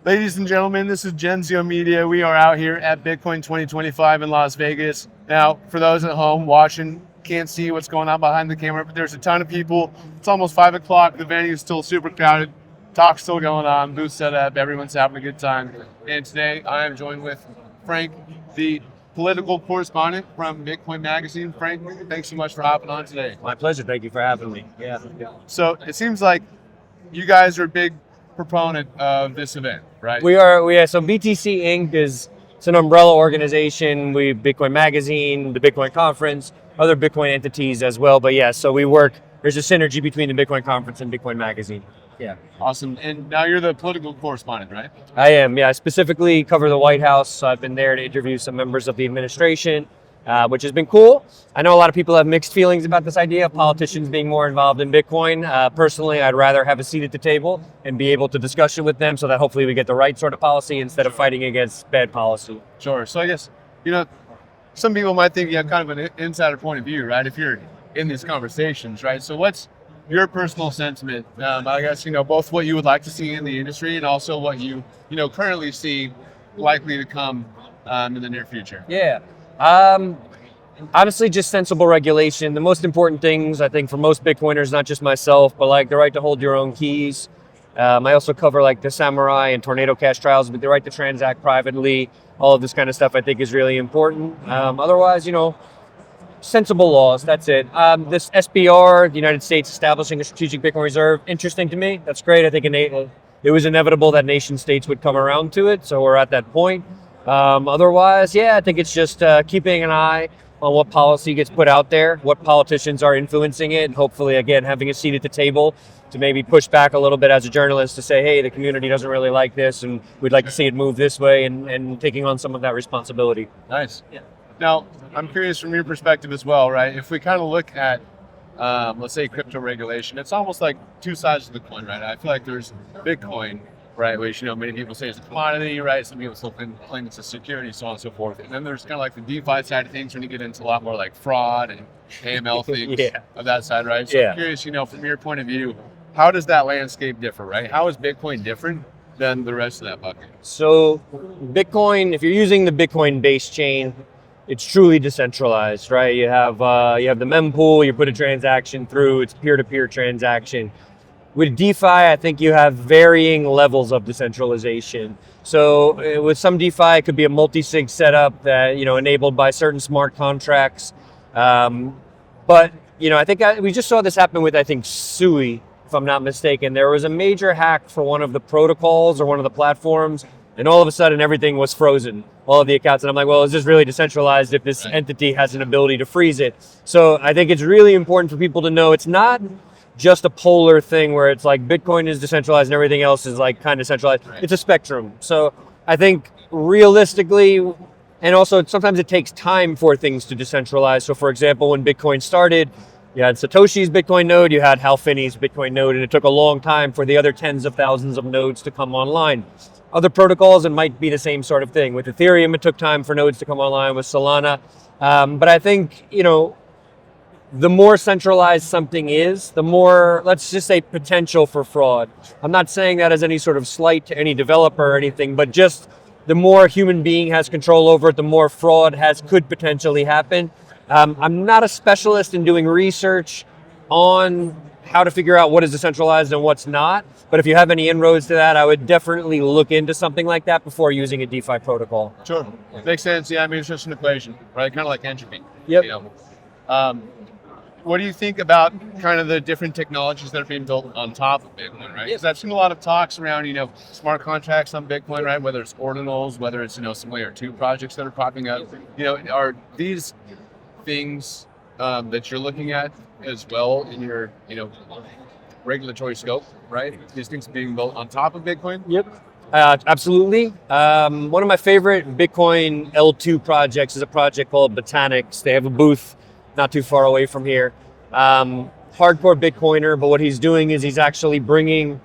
Ladies and gentlemen, this is Genzio Media. We are out here at Bitcoin 2025 in Las Vegas. Now, for those at home watching, can't see what's going on behind the camera, but there's a ton of people. It's almost 5 o'clock. The venue is still super crowded. Talk's still going on. Booth set up. Everyone's having a good time. And today I am joined with Frank, the political correspondent from Bitcoin magazine. Frank, thanks so much for hopping on today. My pleasure. Thank you for having me. Yeah. So it seems like you guys are a big proponent of this event, right? We are. So BTC Inc. It's an umbrella organization. We Bitcoin magazine, the Bitcoin conference, other Bitcoin entities as well. But yeah, so we work. There's a synergy between the Bitcoin conference and Bitcoin magazine. Yeah. Awesome. And now you're the political correspondent, right? I am. Yeah. I specifically cover the White House. So I've been there to interview some members of the administration, which has been cool. I know a lot of people have mixed feelings about this idea of politicians being more involved in Bitcoin. Personally, I'd rather have a seat at the table and be able to discuss it with them so that hopefully we get the right sort of policy instead of fighting against bad policy. Sure. So I guess, some people might think you have kind of an insider point of view, right? If you're in these conversations, right? So what's your personal sentiment? I guess, both what you would like to see in the industry and also what you, currently see likely to come in the near future. Yeah. Honestly, just sensible regulation. The most important things, I think, for most Bitcoiners, not just myself, but like the right to hold your own keys. I also cover like the Samurai and Tornado Cash trials, but the right to transact privately. All of this kind of stuff, I think, is really important. Otherwise, sensible laws. That's it. This SBR, the United States establishing a strategic Bitcoin reserve, interesting to me. That's great. I think it was inevitable that nation states would come around to it, so we're at that point. Otherwise, yeah, I think it's just keeping an eye on what policy gets put out there, what politicians are influencing it, and hopefully, again, having a seat at the table to maybe push back a little bit as a journalist to say, hey, the community doesn't really like this, and we'd like to see it move this way, and taking on some of that responsibility. Nice. Yeah. Now, I'm curious from your perspective as well, right? If we kind of look at, let's say, crypto regulation, it's almost like two sides of the coin, right? I feel like there's Bitcoin, right, which, many people say is a commodity, right? Some people still claim it's a security, so on and so forth. And then there's kind of like the DeFi side of things when you get into a lot more like fraud and AML things of that side, right? So I'm curious, from your point of view, how does that landscape differ, right? How is Bitcoin different than the rest of that bucket? So Bitcoin, if you're using the Bitcoin base chain, it's truly decentralized, right? You have the mempool, you put a transaction through, it's peer-to-peer transaction. With DeFi, I think you have varying levels of decentralization. So with some DeFi, it could be a multi-sig setup that, enabled by certain smart contracts. But, I think we just saw this happen with, I think, Sui, if I'm not mistaken. There was a major hack for one of the protocols or one of the platforms, and all of a sudden everything was frozen, all of the accounts. And I'm like, well, is this really decentralized if this entity has an ability to freeze it? So I think it's really important for people to know it's not just a polar thing where it's like Bitcoin is decentralized and everything else is like kind of centralized. Right. It's a spectrum. So I think realistically, and also sometimes it takes time for things to decentralize. So for example, when Bitcoin started, you had Satoshi's Bitcoin node, you had Hal Finney's Bitcoin node, and it took a long time for the other tens of thousands of nodes to come online. Other protocols, it might be the same sort of thing. With Ethereum, it took time for nodes to come online. With Solana, but I think, the more centralized something is, the more, let's just say, potential for fraud. I'm not saying that as any sort of slight to any developer or anything, but just the more a human being has control over it, the more fraud could potentially happen. I'm not a specialist in doing research on how to figure out what is decentralized and what's not, but if you have any inroads to that, I would definitely look into something like that before using a DeFi protocol. Sure. Makes sense. Yeah, it's just an equation, right? Kind of like entropy. Yep. What do you think about kind of the different technologies that are being built on top of Bitcoin, right? Because I've seen a lot of talks around, smart contracts on Bitcoin, right? Whether it's Ordinals, whether it's, some layer 2 projects that are popping up. Are these things that you're looking at as well in your, regulatory scope, right? These things being built on top of Bitcoin? Yep. Absolutely. One of my favorite Bitcoin L2 projects is a project called Botanix. They have a booth not too far away from here. Hardcore Bitcoiner, but what he's doing is he's actually bringing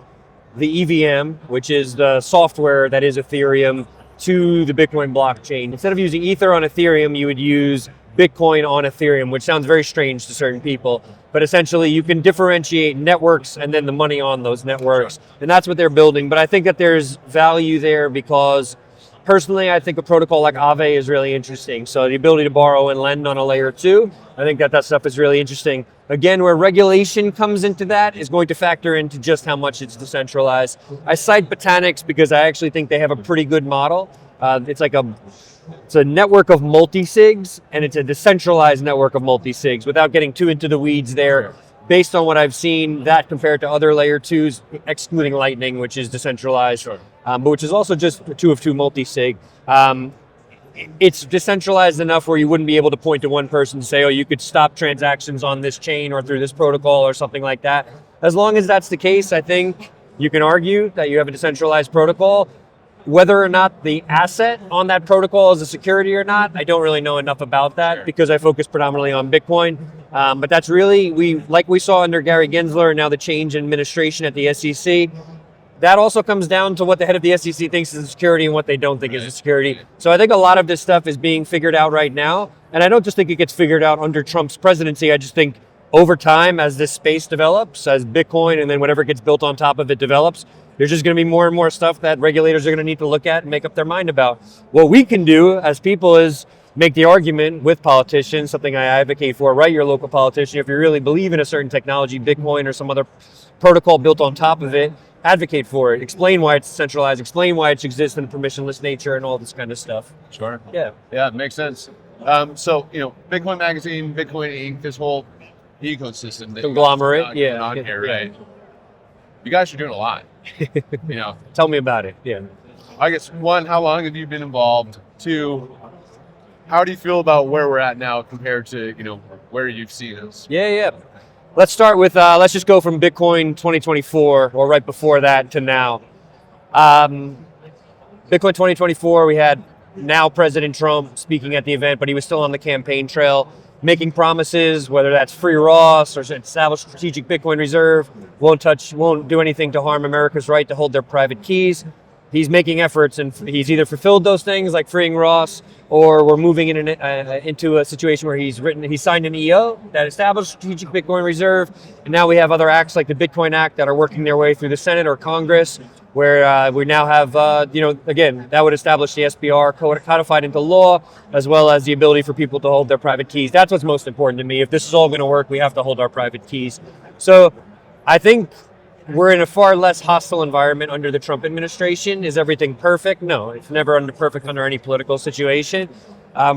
the EVM, which is the software that is Ethereum, to the Bitcoin blockchain. Instead of using Ether on Ethereum, you would use Bitcoin on Ethereum, which sounds very strange to certain people. But essentially, you can differentiate networks and then the money on those networks. And that's what they're building. But I think that there's value there because personally, I think a protocol like Aave is really interesting. So the ability to borrow and lend on a layer 2, I think that stuff is really interesting. Again, where regulation comes into that is going to factor into just how much it's decentralized. I cite Botanix because I actually think they have a pretty good model. It's a network of multi-sigs, and it's a decentralized network of multi-sigs. Without getting too into the weeds there, based on what I've seen, that compared to other layer 2s, excluding Lightning, which is decentralized, but which is also just a 2 of 2 multi-sig. It's decentralized enough where you wouldn't be able to point to one person and say, oh, you could stop transactions on this chain or through this protocol or something like that. As long as that's the case, I think you can argue that you have a decentralized protocol. Whether or not the asset on that protocol is a security or not, I don't really know enough about that because I focus predominantly on Bitcoin. But that's really, like we saw under Gary Gensler and now the change in administration at the SEC, that also comes down to what the head of the SEC thinks is a security and what they don't think is a security. So I think a lot of this stuff is being figured out right now. And I don't just think it gets figured out under Trump's presidency. I just think over time, as this space develops, as Bitcoin and then whatever gets built on top of it develops, there's just going to be more and more stuff that regulators are going to need to look at and make up their mind about. What we can do as people is make the argument with politicians, something I advocate for, write your local politician. If you really believe in a certain technology, Bitcoin or some other protocol built on top of it, advocate for it. Explain why it's centralized, explain why it exists in a permissionless nature and all this kind of stuff. Sure. Yeah, it makes sense. So, Bitcoin Magazine, Bitcoin Inc., this whole ecosystem that conglomerate, on here, right? You guys are doing a lot. Tell me about it. Yeah. I guess 1, how long have you been involved? 2, how do you feel about where we're at now compared to where you've seen us? Yeah. Let's start with let's just go from Bitcoin 2024 or right before that to now. Bitcoin 2024, we had now President Trump speaking at the event, but he was still on the campaign trail, making promises, whether that's free Ross or established strategic Bitcoin reserve, won't do anything to harm America's right to hold their private keys. He's making efforts, and he's either fulfilled those things like freeing Ross, or we're moving into a situation where he's signed an EO that established strategic Bitcoin reserve, and now we have other acts like the Bitcoin Act that are working their way through the Senate or Congress, where we now have, again, that would establish the SPR codified into law, as well as the ability for people to hold their private keys. That's what's most important to me. If this is all going to work, we have to hold our private keys. So I think we're in a far less hostile environment under the Trump administration. Is everything perfect? No, it's never perfect under any political situation.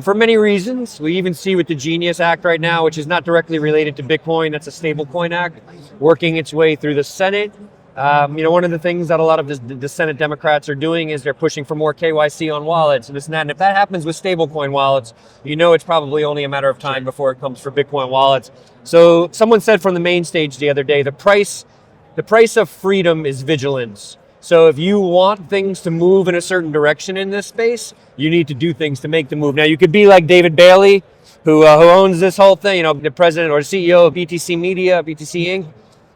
For many reasons. We even see with the Genius Act right now, which is not directly related to Bitcoin, that's a Stablecoin Act, working its way through the Senate. One of the things that a lot of the Senate Democrats are doing is they're pushing for more KYC on wallets and this and that. And if that happens with stablecoin wallets, it's probably only a matter of time before it comes for Bitcoin wallets. So someone said from the main stage the other day, the price of freedom is vigilance. So if you want things to move in a certain direction in this space, you need to do things to make the move. Now you could be like David Bailey, who owns this whole thing, the president or CEO of BTC Media, BTC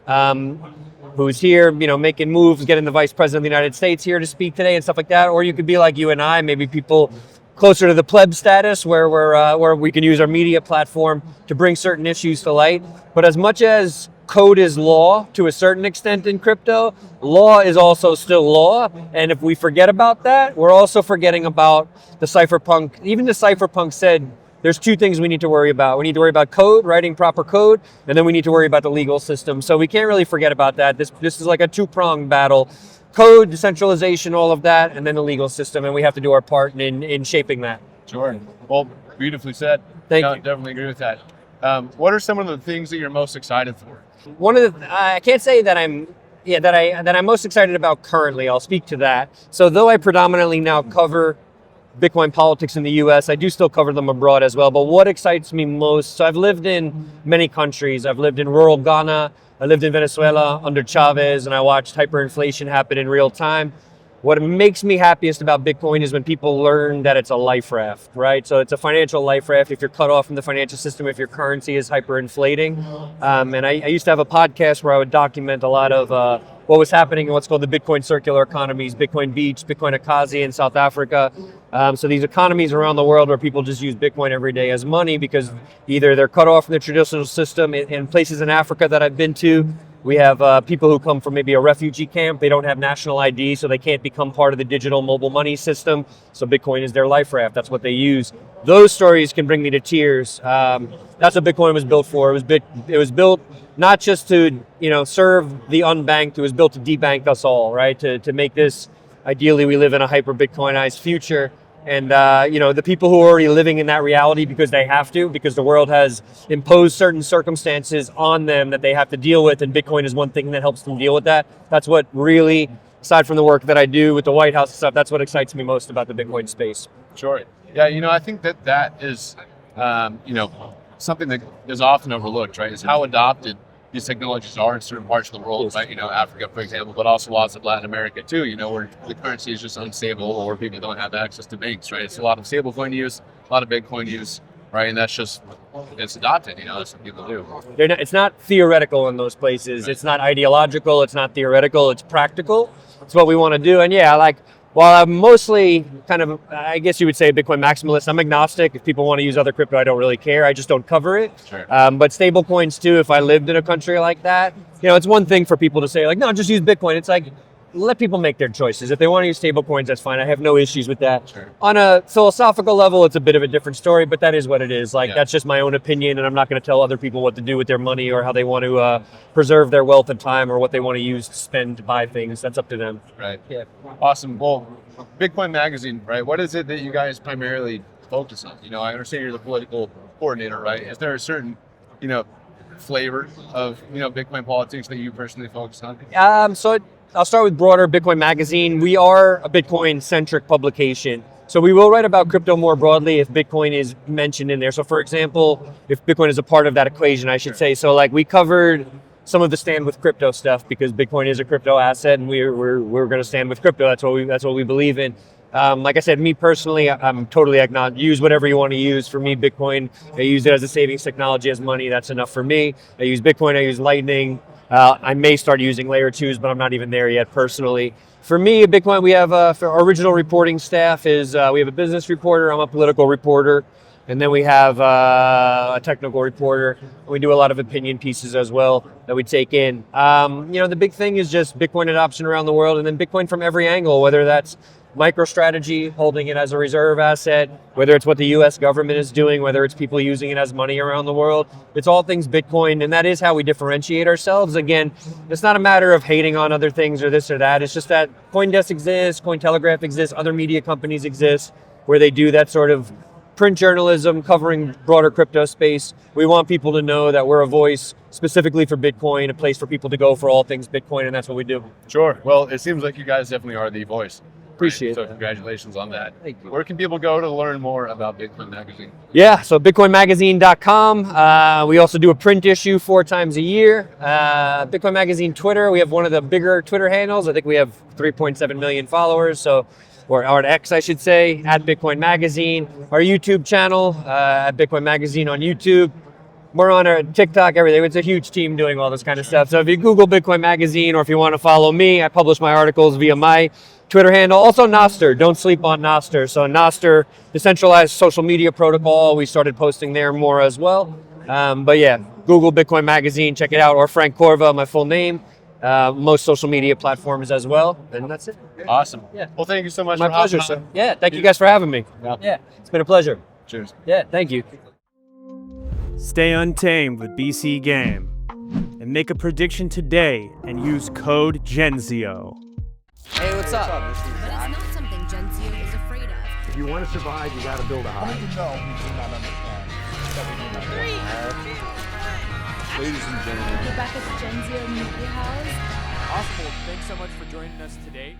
Inc., who's here, making moves, getting the vice president of the United States here to speak today and stuff like that. Or you could be like you and I, maybe people closer to the pleb status where we can use our media platform to bring certain issues to light. But as much as code is law to a certain extent in crypto, law is also still law. And if we forget about that, we're also forgetting about the cypherpunk. Even the cypherpunk said, there's 2 things we need to worry about. We need to worry about code, writing proper code, and then we need to worry about the legal system. So we can't really forget about that. This is like a 2-pronged battle. Code, decentralization, all of that, and then the legal system, and we have to do our part in shaping that. Sure. Well, beautifully said. Thank you. Definitely agree with that. What are some of the things that you're most excited for? I can't say that I'm most excited about currently. I'll speak to that. So though I predominantly now cover Bitcoin politics in the US, I do still cover them abroad as well. But what excites me most, so I've lived in many countries. I've lived in rural Ghana, I lived in Venezuela under Chavez, and I watched hyperinflation happen in real time. What makes me happiest about Bitcoin is when people learn that it's a life raft, right? So it's a financial life raft. If you're cut off from the financial system, if your currency is hyperinflating. And I used to have a podcast where I would document a lot of what was happening in what's called the Bitcoin circular economies, Bitcoin Beach, Bitcoin Akazi in South Africa. So these economies around the world where people just use Bitcoin every day as money because either they're cut off from the traditional system. In places in Africa that I've been to, we have people who come from maybe a refugee camp. They don't have national ID, so they can't become part of the digital mobile money system. So Bitcoin is their life raft. That's what they use. Those stories can bring me to tears. That's what Bitcoin was built for. It was built not just to serve the unbanked. It was built to debank us all, right? To make this, ideally, we live in a hyper Bitcoinized future. And the people who are already living in that reality because they have to, because the world has imposed certain circumstances on them that they have to deal with, and Bitcoin is one thing that helps them deal with that. That's what really, aside from the work that I do with the White House and stuff, that's what excites me most about the Bitcoin space. Sure. Yeah, I think that is, something that is often overlooked, right? Is how adopted these technologies are in certain parts of the world, right? Africa, for example, but also lots of Latin America too, where the currency is just unstable or people don't have access to banks, right? It's a lot of stablecoin use, a lot of Bitcoin use, right? And that's just, it's adopted, that's what people do. It's not theoretical in those places. Right. It's not ideological. It's not theoretical. It's practical. It's what we want to do. And while I'm mostly kind of, I guess you would say, a Bitcoin maximalist, I'm agnostic. If people want to use other crypto, I don't really care. I just don't cover it. Sure. But stablecoins too, if I lived in a country like that, it's one thing for people to say no, just use Bitcoin. It's let people make their choices. If they want to use stablecoins, that's fine. I have no issues with that. Sure. On a philosophical level, it's a bit of a different story, but that is what it is. That's just my own opinion, and I'm not going to tell other people what to do with their money or how they want to preserve their wealth and time or what they want to use to spend to buy things. That's up to them. Right. Yeah. Awesome. Well, Bitcoin Magazine, right? What is it that you guys primarily focus on? I understand you're the political coordinator, right? Is there a certain, flavor of, Bitcoin politics that you personally focus on? So I'll start with broader Bitcoin Magazine. We are a Bitcoin-centric publication. So we will write about crypto more broadly if Bitcoin is mentioned in there. So for example, if Bitcoin is a part of that equation, I should say. So we covered some of the stand with crypto stuff because Bitcoin is a crypto asset and we're going to stand with crypto. That's what we believe in. Like I said, me personally, I'm totally agnostic. Use whatever you want to use. For me, Bitcoin, I use it as a savings technology, as money. That's enough for me. I use Bitcoin, I use Lightning. I may start using layer 2s, but I'm not even there yet personally. For me, at Bitcoin, we have for our original reporting staff is we have a business reporter, I'm a political reporter, and then we have a technical reporter. We do a lot of opinion pieces as well that we take in. The big thing is just Bitcoin adoption around the world, and then Bitcoin from every angle, whether that's MicroStrategy, holding it as a reserve asset, whether it's what the US government is doing, whether it's people using it as money around the world. It's all things Bitcoin, and that is how we differentiate ourselves. Again, it's not a matter of hating on other things or this or that. It's just that CoinDesk exists, Cointelegraph exists, other media companies exist where they do that sort of print journalism covering broader crypto space. We want people to know that we're a voice specifically for Bitcoin, a place for people to go for all things Bitcoin, and that's what we do. Sure. Well, it seems like you guys definitely are the voice. Appreciate it. So congratulations on that. Thank you. Where can people go to learn more about Bitcoin Magazine? Yeah, so bitcoinmagazine.com. We also do a print issue 4 times a year. Bitcoin Magazine Twitter, we have one of the bigger Twitter handles. I think we have 3.7 million followers, or at X, I should say, at Bitcoin Magazine. Our YouTube channel, at Bitcoin Magazine on YouTube. We're on our TikTok, everything. It's a huge team doing all this kind of stuff. So if you Google Bitcoin Magazine, or if you want to follow me, I publish my articles via my Twitter handle. Also Nostr, don't sleep on Nostr. So Nostr, decentralized social media protocol, we started posting there more as well. But yeah, Google Bitcoin Magazine, check it out, or Frank Corva, my full name. Most social media platforms as well, and that's it. Awesome. Yeah. Well, thank you so much. My for pleasure, hopping sir. on. Yeah, thank you guys for having me. Yeah. It's been a pleasure. Cheers. Yeah, thank you. Stay untamed with BC Game and make a prediction today and use code Genzio. Hey, what's up? But it's not something Genzio is afraid of. If you want to survive, you got to build a house. You know you do not understand that we do not Ladies and gentlemen, We're back at the Genzio Media House. Awesome. Thanks so much for joining us today.